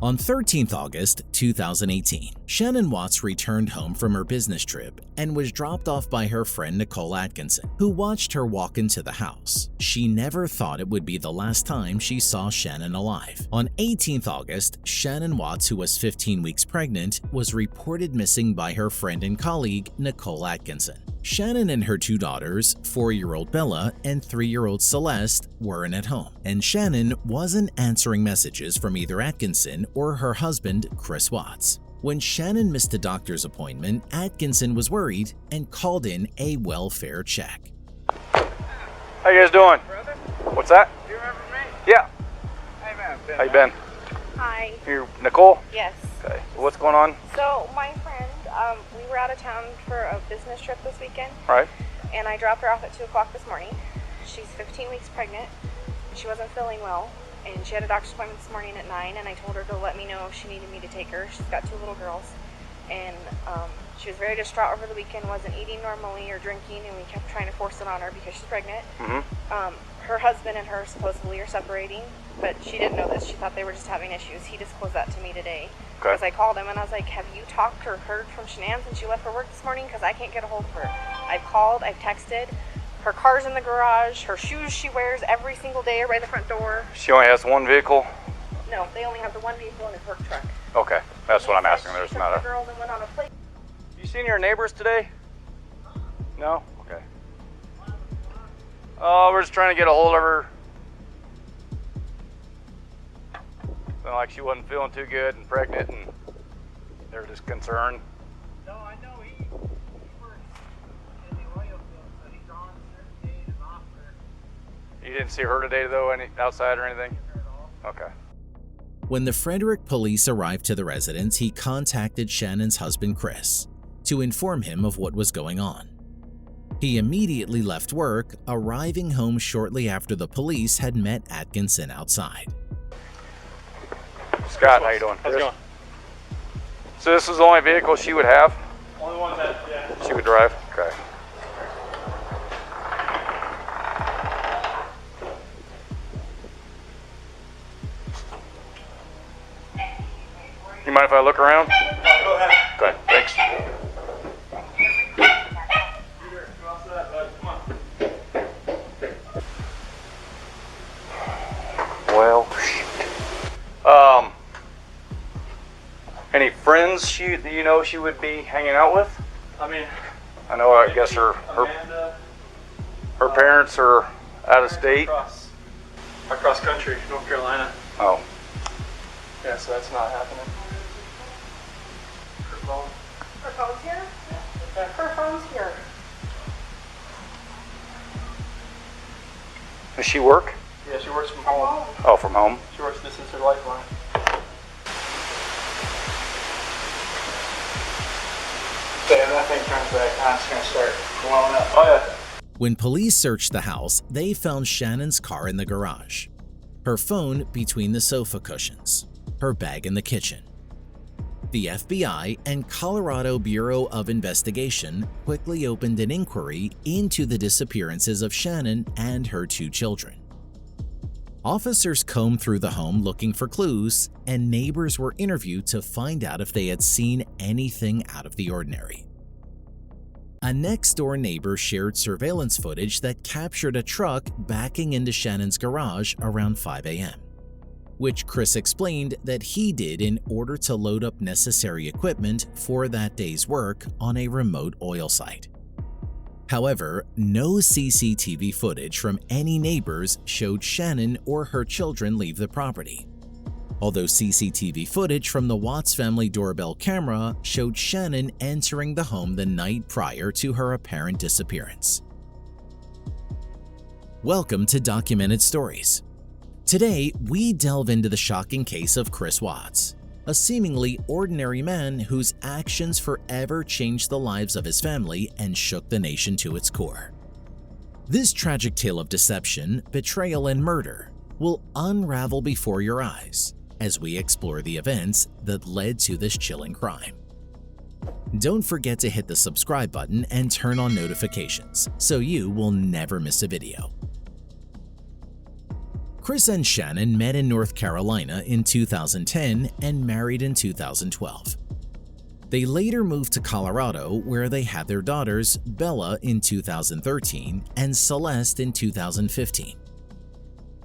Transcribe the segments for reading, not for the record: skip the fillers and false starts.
On 13th August 2018, Shanann Watts returned home from her business trip and was dropped off by her friend Nickole Atkinson, who watched her walk into the house. She never thought it would be the last time she saw Shanann alive. On 18th August, Shanann Watts, who was 15 weeks pregnant, was reported missing by her friend and colleague Nickole Atkinson. Shanann and her two daughters, 4-year-old Bella and 3-year-old Celeste, weren't at home, and Shanann wasn't answering messages from either Atkinson or her husband, Chris Watts. When Shanann missed a doctor's appointment, Atkinson was worried and called in a welfare check. How you guys doing? Brother? What's that? Do you remember me? Yeah. Hey, man. How you been? Hi. You Nickole? Yes. Okay. What's going on? So my friend, we were out of town for a business trip this weekend, Right. and I dropped her off at 2 o'clock this morning. She's 15 weeks pregnant. She wasn't feeling well, and she had a doctor's appointment this morning at 9, and I told her to let me know if she needed me to take her. She's got 2 little girls, and she was very distraught over the weekend, wasn't eating normally or drinking, and we kept trying to force it on her because she's pregnant. Her husband and her supposedly are separating, but she didn't know this. She thought they were just having issues. He disclosed that to me today. Okay. Because I called him and I was like, have you talked or heard from Shanann since she left for work this morning? Because I can't get a hold of her. I've called, I've texted. Her car's in the garage. Her shoes she wears every single day are by the front door. She only has one vehicle? No, they only have the one vehicle and a work truck. Okay. That's what I'm asking. There's not The a... girl and went on a plate. You seen your neighbors today? No? Okay. Oh, we're just trying to get a hold of her. Felt like she wasn't feeling too good and pregnant, and they were just concerned. No, I know he works in the oil field, so he's on certain days and off for You didn't see her today, though, any outside or anything? her at all. Okay. When the Frederick police arrived to the residence, he contacted Shannon's husband, Chris, to inform him of what was going on. He immediately left work, arriving home shortly after the police had met Atkinson outside. Scott, how you doing? How's it going? So this is the only vehicle she would have? Only one that, yeah. She would drive? Okay. You mind if I look around? Go ahead. Go ahead, thanks. Well, any friends you know she would be hanging out with? I mean, I know, I guess her Amanda, parents are out of state. across country, North Carolina. Oh, Yeah, so that's not happening. Her phone. Her phone's here? Okay. Her phone's here. does she work? Yeah, she works from home. Oh, from home? She works, this is her lifeline. Damn, that thing turns back on, it's gonna start blowing up. Oh yeah. When police searched the house, they found Shannon's car in the garage, her phone between the sofa cushions, her bag in the kitchen. The FBI and Colorado Bureau of Investigation quickly opened an inquiry into the disappearances of Shanann and her 2 children. Officers combed through the home looking for clues, and neighbors were interviewed to find out if they had seen anything out of the ordinary. A next-door neighbor shared surveillance footage that captured a truck backing into Shannon's garage around 5 a.m., which Chris explained that he did in order to load up necessary equipment for that day's work on a remote oil site. However, no CCTV footage from any neighbors showed Shanann or her children leave the property, although CCTV footage from the Watts family doorbell camera showed Shanann entering the home the night prior to her apparent disappearance. Welcome to Documented Stories. Today, we delve into the shocking case of Chris Watts, a seemingly ordinary man whose actions forever changed the lives of his family and shook the nation to its core. This tragic tale of deception, betrayal, and murder will unravel before your eyes as we explore the events that led to this chilling crime. Don't forget to hit the subscribe button and turn on notifications so you will never miss a video. Chris and Shanann met in North Carolina in 2010 and married in 2012. They later moved to Colorado, where they had their daughters, Bella in 2013 and Celeste in 2015.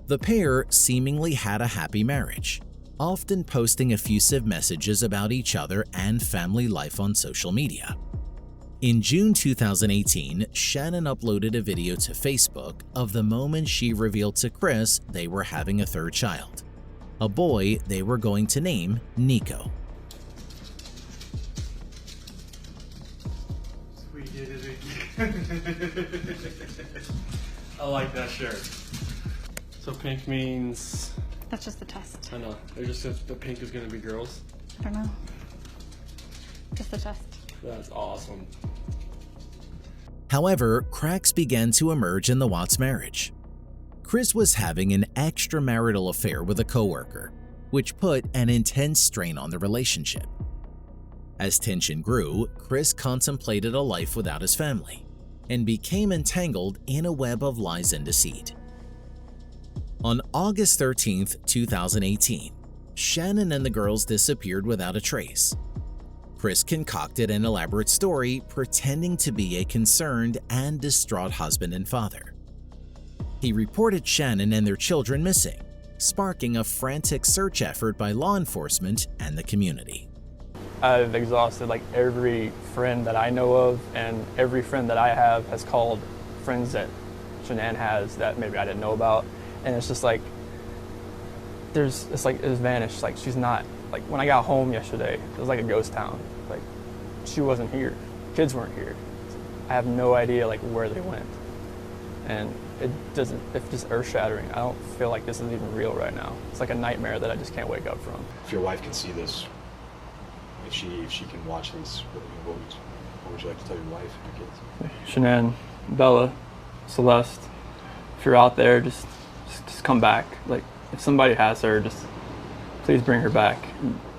The pair seemingly had a happy marriage, often posting effusive messages about each other and family life on social media. In June 2018, Shanann uploaded a video to Facebook of the moment she revealed to Chris they were having a third child, a boy they were going to name Nico. We did it again. I like that shirt. So pink means... That's just the test. I know. It just says the pink is going to be girls. I don't know. Just the test. That's awesome. However, cracks began to emerge in the Watts marriage. Chris was having an extramarital affair with a coworker, which put an intense strain on the relationship. As tension grew, Chris contemplated a life without his family and became entangled in a web of lies and deceit. On August 13, 2018, Shanann and the girls disappeared without a trace. Chris concocted an elaborate story pretending to be a concerned and distraught husband and father. He reported Shanann and their children missing, sparking a frantic search effort by law enforcement and the community. I've exhausted like every friend that I know of, and every friend that I have has called friends that Shanann has that maybe I didn't know about. And it's just like, it's vanished. Like, she's not, like when I got home yesterday, it was like a ghost town. Like, she wasn't here. Kids weren't here. I have no idea like where they went. And it's just earth shattering. I don't feel like this is even real right now. It's like a nightmare that I just can't wake up from. If your wife can see this, if she can watch this, what would you like to tell your wife and your kids? Shanann, Bella, Celeste, if you're out there, just come back. Like, if somebody has her, just please bring her back.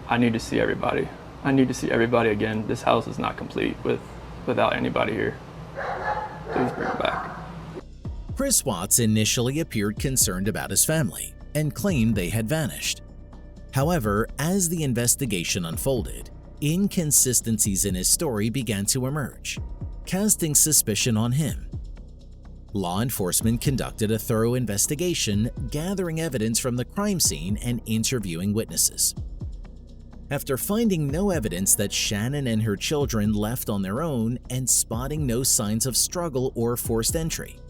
I need to see everybody. I need to see everybody again. This house is not complete without anybody here. Please bring her back. Chris Watts initially appeared concerned about his family and claimed they had vanished. However, as the investigation unfolded, inconsistencies in his story began to emerge, casting suspicion on him. Law enforcement conducted a thorough investigation, gathering evidence from the crime scene and interviewing witnesses. After finding no evidence that Shanann and her children left on their own and spotting no signs of struggle or forced entry,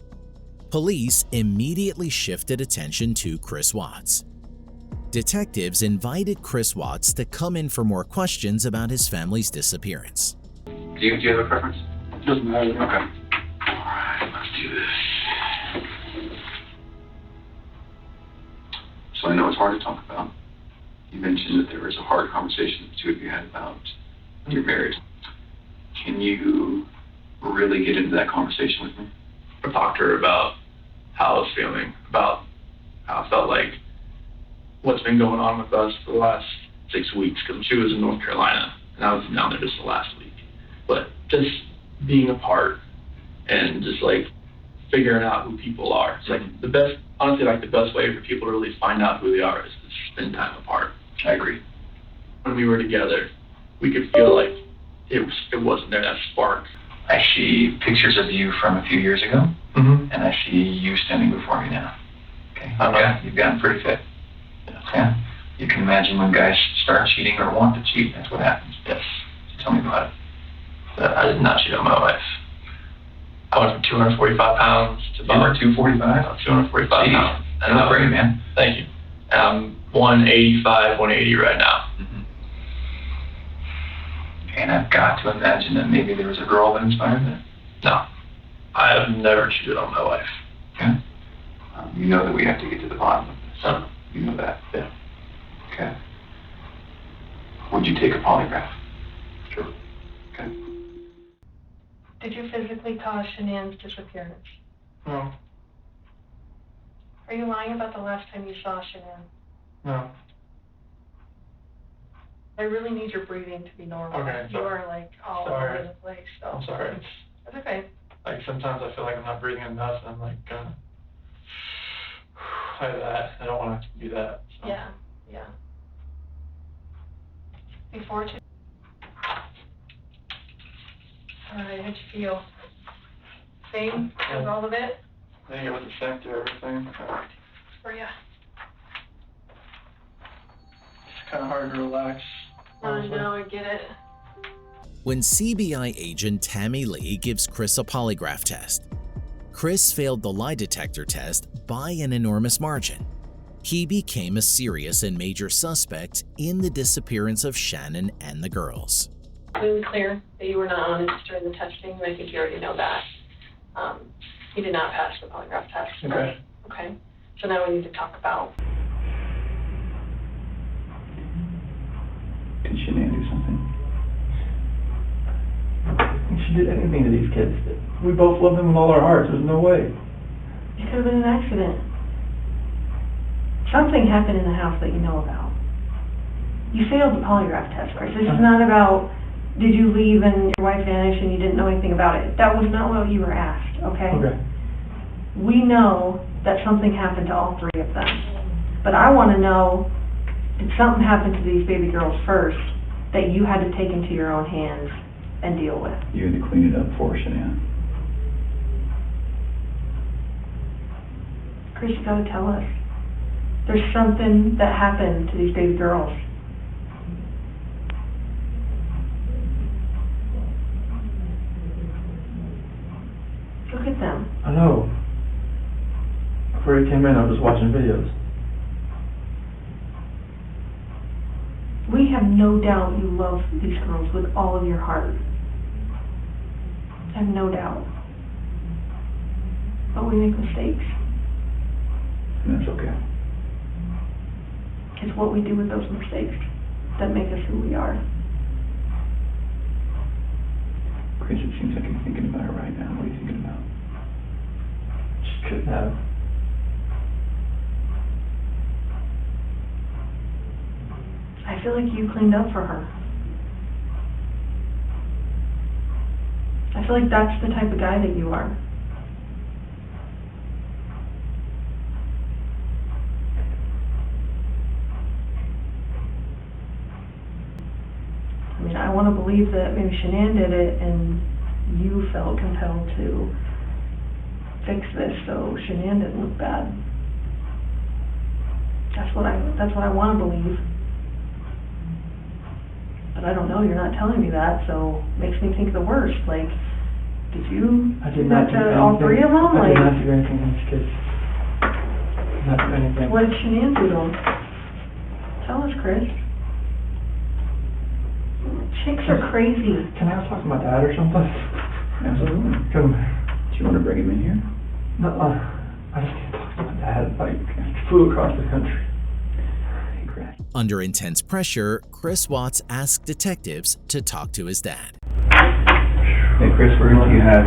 police immediately shifted attention to Chris Watts. Detectives invited Chris Watts to come in for more questions about his family's disappearance. Do you have a preference? Doesn't matter. Okay. Alright, let's do this. So I know it's hard to talk about. You mentioned that there was a hard conversation the two of you had about your marriage. Can you really get into that conversation with me? I talked to her about how I was feeling, about how I felt like what's been going on with us for the last 6 weeks, because she was in North Carolina and I was down there just the last week. But just being apart and just like figuring out who people are. It's like the best, honestly, like the best way for people to really find out who they are is to spend time apart. I agree. When we were together, we could feel like it wasn't there, that spark. I see pictures of you from a few years ago, and I see you standing before me now. Okay, you've gotten pretty fit. Yeah. You can imagine when guys start cheating or want to cheat, that's what happens. Yes. So tell me about it. I did not cheat on my wife. I went from 245 pounds to about 245? 245 pounds. And that's great, man. Thank you. And I'm 185, 180 right now. And I've got to imagine that maybe there was a girl that inspired that. No, I have never cheated on my wife. Okay. You know that we have to get to the bottom of this. You know that. Yeah. Okay. Would you take a polygraph? Sure. Okay. Did you physically cause Shanann's disappearance? No. Are you lying about the last time you saw Shanann? No. I really need your breathing to be normal. Okay, You are like all sorry. over the place. So. I'm sorry. That's okay. Like sometimes I feel like I'm not breathing enough and I'm like, tell you that. I don't want to do that. So. Yeah, yeah. Before too. Alright, how'd you feel? Same as all of it? I think it was the same to everything. For ya? It's kind of hard to relax. I know, I get it. When CBI agent Tammy Lee gives Chris a polygraph test, Chris failed the lie detector test by an enormous margin. He became a serious and major suspect in the disappearance of Shanann and the girls. Completely clear that you were not honest during the testing, and I think you already know that. You did not pass the polygraph test. Okay. Okay. So now we need to talk about. Did Shanann do something? If she did anything to these kids, we both love them with all our hearts. There's no way. It could have been an accident. Something happened in the house that you know about. You failed the polygraph test, Chris. This is not about, did you leave and your wife vanished and you didn't know anything about it. That was not what you were asked, okay? Okay. We know that something happened to all three of them. But I want to know, did something happen to these baby girls first that you had to take into your own hands and deal with? You had to clean it up for her, Shanann. Chris, you gotta tell us. There's something that happened to these baby girls. Look at them. I know. Before you came in, I was watching videos. We have no doubt you love these girls with all of your heart. I have no doubt. But we make mistakes. And that's okay. It's what we do with those mistakes that make us who we are. Chris, it seems like you're thinking about it right now. What are you thinking about? Just couldn't have. I feel like you cleaned up for her. I feel like that's the type of guy that you are. I mean, I want to believe that maybe Shanann did it and you felt compelled to fix this so Shanann didn't look bad. That's what I want to believe. But I don't know, you're not telling me that, so it makes me think the worst. Like, did you do that to all three of them? I did not do anything to these kids. Not do anything. What did Shanann do to them? Tell us, Chris. Chicks are crazy. Can I talk to my dad or something? Absolutely. Come. Do you want to bring him in here? No, I just can't talk to my dad. Like, flew across the country. Under intense pressure, Chris Watts asked detectives to talk to his dad. Hey Chris, we're going to let you have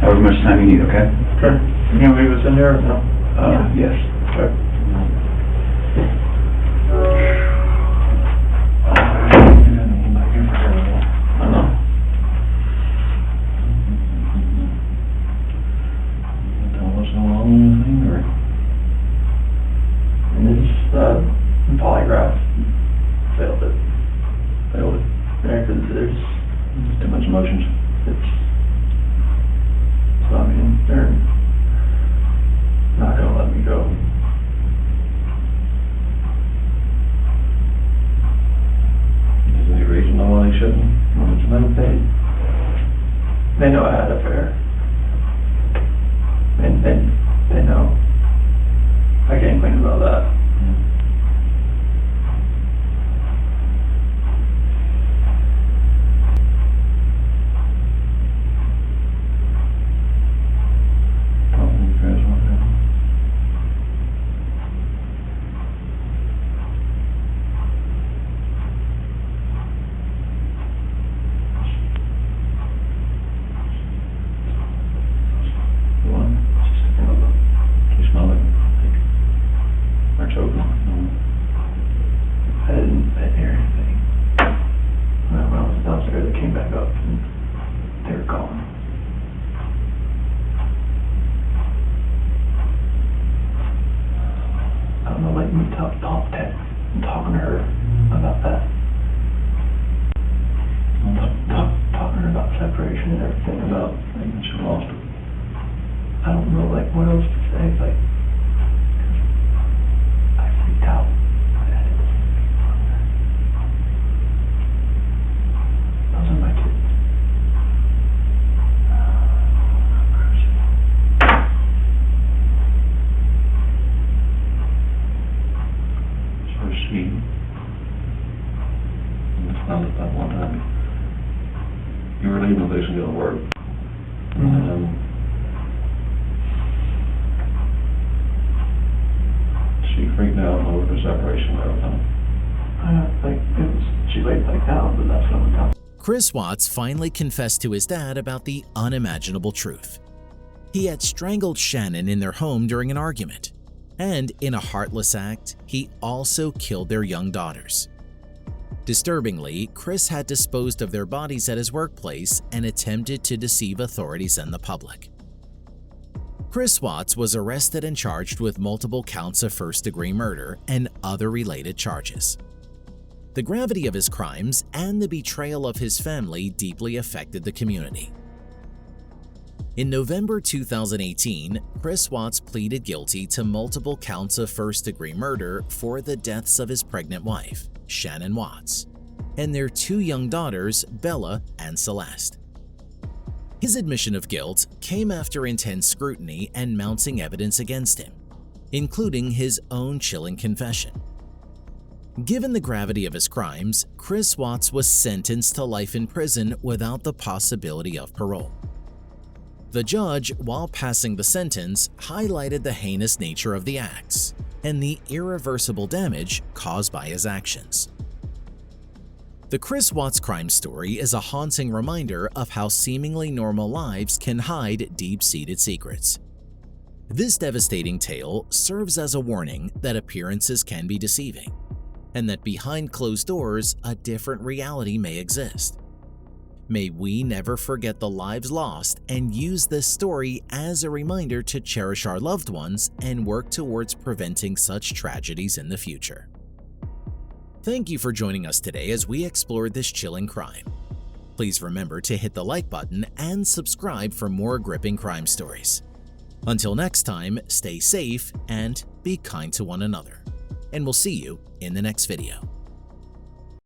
however much time you need, okay? Okay. You gonna leave us in here or no? Yes. Okay. I know. Don't listen to anything or... It's, polygraph. Failed it. Yeah, because there's too much emotions. So I mean, they're not gonna let me go. Is there any reason why they shouldn't? They know I had an affair. And they know. I can't complain about that. That one time, you were leaving the place and going to work. She freaked out over the separation all the time. She laid back down, but that's not what happened. Chris Watts finally confessed to his dad about the unimaginable truth. He had strangled Shanann in their home during an argument, and in a heartless act, he also killed their young daughters. Disturbingly, Chris had disposed of their bodies at his workplace and attempted to deceive authorities and the public. Chris Watts was arrested and charged with multiple counts of first-degree murder and other related charges. The gravity of his crimes and the betrayal of his family deeply affected the community. In November 2018, Chris Watts pleaded guilty to multiple counts of first-degree murder for the deaths of his pregnant wife, Shanann Watts, and their two young daughters, Bella and Celeste. His admission of guilt came after intense scrutiny and mounting evidence against him, including his own chilling confession. Given the gravity of his crimes, Chris Watts was sentenced to life in prison without the possibility of parole. The judge, while passing the sentence, highlighted the heinous nature of the acts and the irreversible damage caused by his actions. The Chris Watts crime story is a haunting reminder of how seemingly normal lives can hide deep-seated secrets. This devastating tale serves as a warning that appearances can be deceiving, and that behind closed doors, a different reality may exist. May we never forget the lives lost and use this story as a reminder to cherish our loved ones and work towards preventing such tragedies in the future. Thank you for joining us today as we explored this chilling crime. Please remember to hit the like button and subscribe for more gripping crime stories. Until next time, stay safe and be kind to one another. And we'll see you in the next video.